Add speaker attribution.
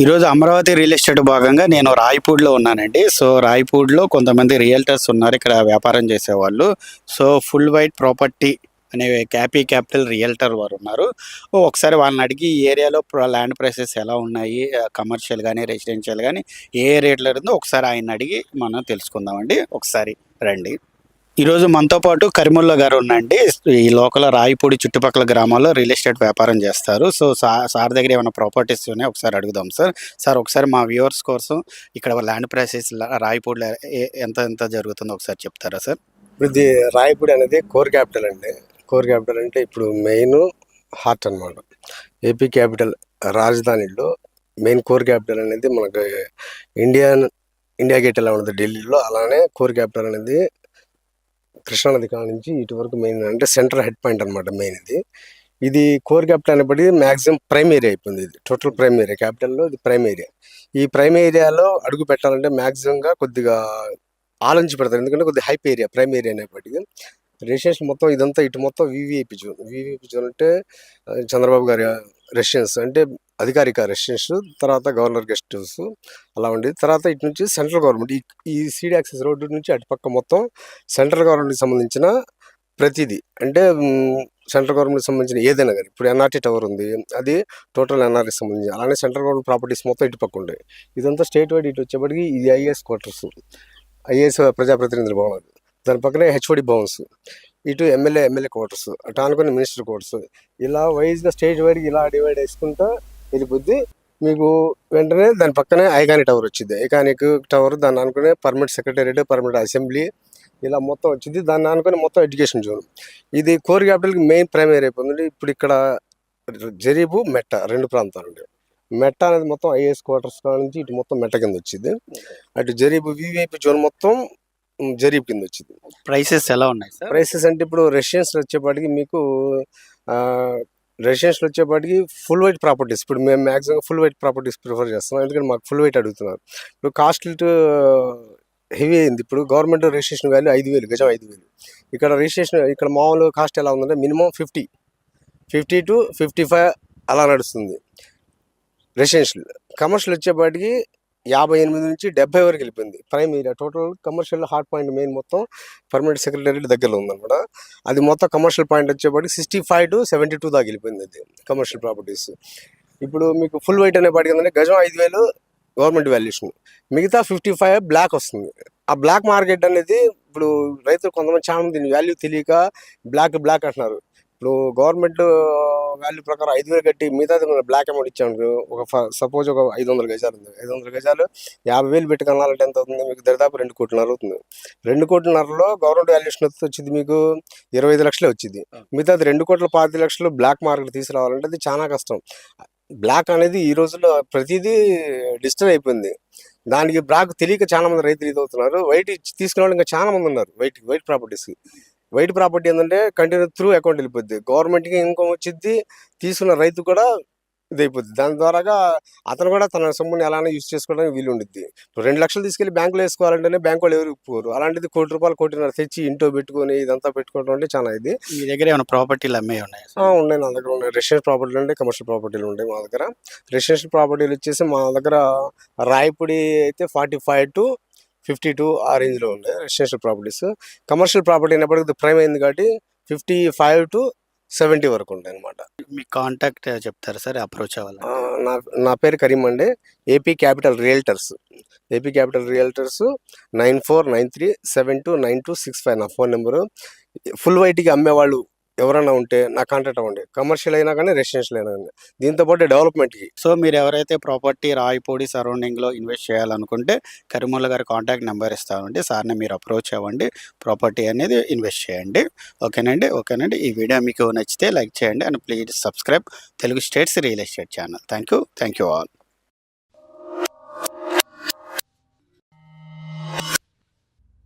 Speaker 1: ఈరోజు Amaravati real estate భాగంగా నేను రాయపూడిలో ఉన్నానండి. సో రాయపూడిలో కొంతమంది రియల్టర్స్ ఉన్నారు ఇక్కడ వ్యాపారం చేసేవాళ్ళు. సో ఫుల్ వైట్ ప్రాపర్టీ అనే క్యాపిటల్ రియల్టర్ వారు ఉన్నారు. ఒకసారి వాళ్ళని అడిగి ఈ ఏరియాలో ల్యాండ్ ప్రైసెస్ ఎలా ఉన్నాయి, కమర్షియల్ కానీ రెసిడెన్షియల్ కానీ ఏ రేట్లో ఉందో ఒకసారి ఆయన అడిగి మనం తెలుసుకుందామండి. ఒకసారి రండి. ఈరోజు మనతో పాటు కరిముల్లా గారు ఉన్నాయండి. ఈ లోకల్ రాయపూడి చుట్టుపక్కల గ్రామాల్లో రియల్ ఎస్టేట్ వ్యాపారం చేస్తారు. సో సార్ దగ్గర ఏమైనా ప్రాపర్టీస్ ఉన్నాయి ఒకసారి అడుగుదాం సార్. సార్ ఒకసారి మా వ్యూవర్స్ కోసం ఇక్కడ ల్యాండ్ ప్రైసెస్ రాయపూడిలో ఎంత ఎంత జరుగుతుందో ఒకసారి చెప్తారా సార్?
Speaker 2: ఇది రాయపూడి అనేది కోర్ క్యాపిటల్ అండి. కోర్ క్యాపిటల్ అంటే ఇప్పుడు మెయిన్ హార్ట్ అనమాట. ఏపీ క్యాపిటల్ రాజధానిలో మెయిన్ కోర్ క్యాపిటల్ అనేది మనకు ఇండియా గేట్ ఎలా ఉంటుంది ఢిల్లీలో, అలానే కోర్ క్యాపిటల్ అనేది కృష్ణానది కాడ నుంచి ఇటు వరకు మెయిన్ అంటే సెంటర్ హెడ్ పాయింట్ అనమాట. మెయిన్ ఇది కోర్ క్యాపిటల్ అనేప్పటికీ మ్యాక్సిమం ప్రైమ్ ఏరియా అయిపోయింది. ఇది టోటల్ ప్రైమ్ ఏరియా, క్యాపిటల్లో ఇది ప్రైమ్ ఏరియా. ఈ ప్రైమ్ ఏరియాలో అడుగు పెట్టాలంటే మ్యాక్సిమంగా కొద్దిగా ఆలోచించి పెడతారు, ఎందుకంటే కొద్దిగా హైప్ ఏరియా ప్రైమ్ ఏరియా అనేప్పటికీ. రెసిడెన్స్ మొత్తం ఇదంతా ఇటు మొత్తం వివిఐపి జోన్ అంటే చంద్రబాబు గారి రెసిడెన్స్ అంటే అధికారిక రెసిడెన్స్, తర్వాత గవర్నర్ గెస్ట్ హౌస్ అలా ఉండేది. తర్వాత ఇటు నుంచి సెంట్రల్ గవర్నమెంట్ ఈ సీడ్ యాక్సెస్ రోడ్డు నుంచి అటుపక్క మొత్తం సెంట్రల్ గవర్నమెంట్కి సంబంధించిన ప్రతిదీ అంటే సెంట్రల్ గవర్నమెంట్కి సంబంధించిన ఏదైనా కానీ ఇప్పుడు ఎన్ఆర్టీ టవర్ ఉంది, అది టోటల్ ఎన్ఆర్కి సంబంధించి. అలానే సెంట్రల్ గవర్నమెంట్ ప్రాపర్టీస్ మొత్తం ఇటు పక్క ఉంటాయి. ఇదంతా స్టేట్ వైడ్ ఇటు వచ్చేప్పటికి ఇది ఐఏఎస్ క్వార్టర్స్, ఐఏఎస్ ప్రజాప్రతినిధుల భవనాలు, దాని పక్కనే హెచ్ఓడి భవన్స్, ఇటు ఎమ్మెల్యే క్వార్టర్స్, అటు అనుకుని మినిస్టర్ క్వార్టర్స్, ఇలా వైజ్గా స్టేట్ వైడ్కి ఇలా డివైడ్ చేసుకుంటా వెళ్ళిపోద్ది. మీకు వెంటనే దాని పక్కనే ఐకానిక్ టవర్ వచ్చింది. ఐకానిక్ టవర్ దాన్ని అనుకునే పర్మనెంట్ సెక్రటేరియట్, పర్మనెంట్ అసెంబ్లీ ఇలా మొత్తం వచ్చింది. దాన్ని అనుకుని మొత్తం ఎడ్యుకేషన్ జోన్. ఇది కోర్ క్యాపిటల్కి మెయిన్ ప్రైమరీ అయిపోతుంది. ఇప్పుడు ఇక్కడ జరీబు, మెట్ట రెండు ప్రాంతాలు ఉంటాయి. మెట్ట అనేది మొత్తం ఐఏఎస్ క్వార్టర్స్ నుంచి ఇటు మొత్తం మెట్ట కింద వచ్చింది. అటు జరీబు వివిఐపి జోన్ మొత్తం జరీబ్ కింద వచ్చింది.
Speaker 1: ప్రైసెస్ ఎలా ఉన్నాయి సార్?
Speaker 2: ప్రైసెస్ అంటే ఇప్పుడు రెసిడెన్స్లో వచ్చేపాటికి మీకు రెసిడెన్స్లో వచ్చేపాటికి ఫుల్ వైట్ ప్రాపర్టీస్, ఇప్పుడు మేము maximum full white properties prefer చేస్తున్నాం, ఎందుకంటే మాకు ఫుల్ వైట్ అడుగుతున్నారు. ఇప్పుడు కాస్ట్ హెవీ అయింది. ఇప్పుడు గవర్నమెంట్ రిజిస్ట్రేషన్ వాల్యూ 5,000, గజం 5,000. ఇక్కడ రిజిస్ట్రేషన్ ఇక్కడ మామూలు కాస్ట్ ఎలా ఉందంటే మినిమం 50 to 55 అలా నడుస్తుంది రెసిడెన్షియల్. కమర్షియల్ వచ్చేపాటికి 58 నుంచి 70 వరకు వెళ్ళిపోయింది. Prime area total commercial hot point main మొత్తం పర్మనెంట్ సెక్రటేరియట్ దగ్గరలో ఉందన్నమాట. అది మొత్తం కమర్షియల్ పాయింట్ వచ్చేపాటికి 65 to 72 దాకా వెళ్ళిపోయింది అది కమర్షియల్ ప్రాపర్టీస్. ఇప్పుడు మీకు ఫుల్ వైట్ అనేపాటికి ఏంటంటే గజం 5,000 గవర్నమెంట్ వాల్యుయేషన్, మిగతా 55 బ్లాక్ వస్తుంది. ఆ బ్లాక్ మార్కెట్ అనేది ఇప్పుడు రైతులు కొంతమంది చాలా మంది దీని వాల్యూ తెలియక బ్లాక్ అంటున్నారు. ఇప్పుడు గవర్నమెంట్ వాల్యూ ప్రకారం 5,000 కట్టి మిగతా బ్లాక్ అమౌంట్ ఇచ్చాము. సపోజ్ ఒక 500 గజాలు ఉంది, 500 గజాలు 50,000 పెట్టి కొనాలంటే ఎంత అవుతుంది? మీకు దాదాపు 2 కోట్లన్నర అవుతుంది. 2 కోట్లన్నరలో గవర్నమెంట్ వాల్యుయేషన్ వచ్చింది మీకు 25 లక్షలే వచ్చింది. మిగతాది 2,25,00,000 బ్లాక్ మార్కెట్ తీసుకురావాలంటే అది చాలా కష్టం. బ్లాక్ అనేది ఈ రోజుల్లో ప్రతిదీ డిజిటల్ అయిపోయింది. దానికి బ్లాక్ తెలియక చాలా మంది రైతులు ఇది అవుతున్నారు. వైట్ తీసుకునే వాళ్ళు ఇంకా చాలా మంది ఉన్నారు. వైట్ ప్రాపర్టీస్కి. వైట్ ప్రాపర్టీ ఏంటంటే కంటిన్యూ త్రూ అకౌంట్ వెళ్ళిపోద్ది, గవర్నమెంట్కి ఇన్కమ్ వచ్చింది, తీసుకున్న రైతు కూడా ఇది అయిపోద్ది. దాని ద్వారాగా అతను కూడా తన సొమ్ముని ఎలానే యూజ్ చేసుకోవడానికి వీలు ఉండిద్ది. ఇప్పుడు 2 లక్షలు తీసుకెళ్లి బ్యాంకులో వేసుకోవాలంటేనే బ్యాంకు వాళ్ళు ఎవరు పోరు. అలాంటిది ₹1,00,00,000 1,50,00,000 తెచ్చి ఇంట్లో పెట్టుకొని ఇదంతా పెట్టుకోవడం అంటే చాలా ఇది.
Speaker 1: మీ దగ్గర ఏమైనా ప్రాపర్టీలు అమ్మాయి ఉన్నాయి?
Speaker 2: ఉన్నాయి, నా దగ్గర ఉన్నాయి. రెసిడెన్షియల్ ప్రాపర్టీలు ఉంటాయి, కమర్షియల్ ప్రాపర్టీలు ఉంటాయి మా దగ్గర. రెసిడెన్షియల్ ప్రాపర్టీలు వచ్చేసి మా దగ్గర రాయపూడి అయితే 45 to 52 ఆ రేంజ్లో ఉన్నాయి రెసిడెన్షియల్ ప్రాపర్టీస్. కమర్షియల్ ప్రాపర్టీ అయినప్పటికీ ప్రైమ్ అయింది కాబట్టి 55 to 70 వరకు ఉంటాయి అనమాట.
Speaker 1: మీ కాంటాక్ట్ చెప్తారా సార్ అప్రోచ్ అవ్వాలి?
Speaker 2: నా పేరు కరీం అండి. ఏపీ క్యాపిటల్ రియల్టర్స్ 9493729265 నా ఫోన్ నెంబరు. ఫుల్ వైట్కి అమ్మేవాళ్ళు ఎవరైనా ఉంటే నా కాంటాక్ట్ అవ్వండి. కమర్షియల్ అయినా కానీ రెసిడెన్షియల్ అయినా కానీ, దీంతోపాటు డెవలప్మెంట్కి.
Speaker 1: సో మీరు ఎవరైతే ప్రాపర్టీ రాయపూడి సరౌండింగ్లో ఇన్వెస్ట్ చేయాలనుకుంటే కరిముల్లా గారి కాంటాక్ట్ నెంబర్ ఇస్తామండి. సార్ని మీరు అప్రోచ్ అవ్వండి, ప్రాపర్టీ అనేది ఇన్వెస్ట్ చేయండి. ఓకేనండి. ఈ వీడియో మీకు నచ్చితే లైక్ చేయండి and please subscribe Telugu states real estate channel. Thank you all.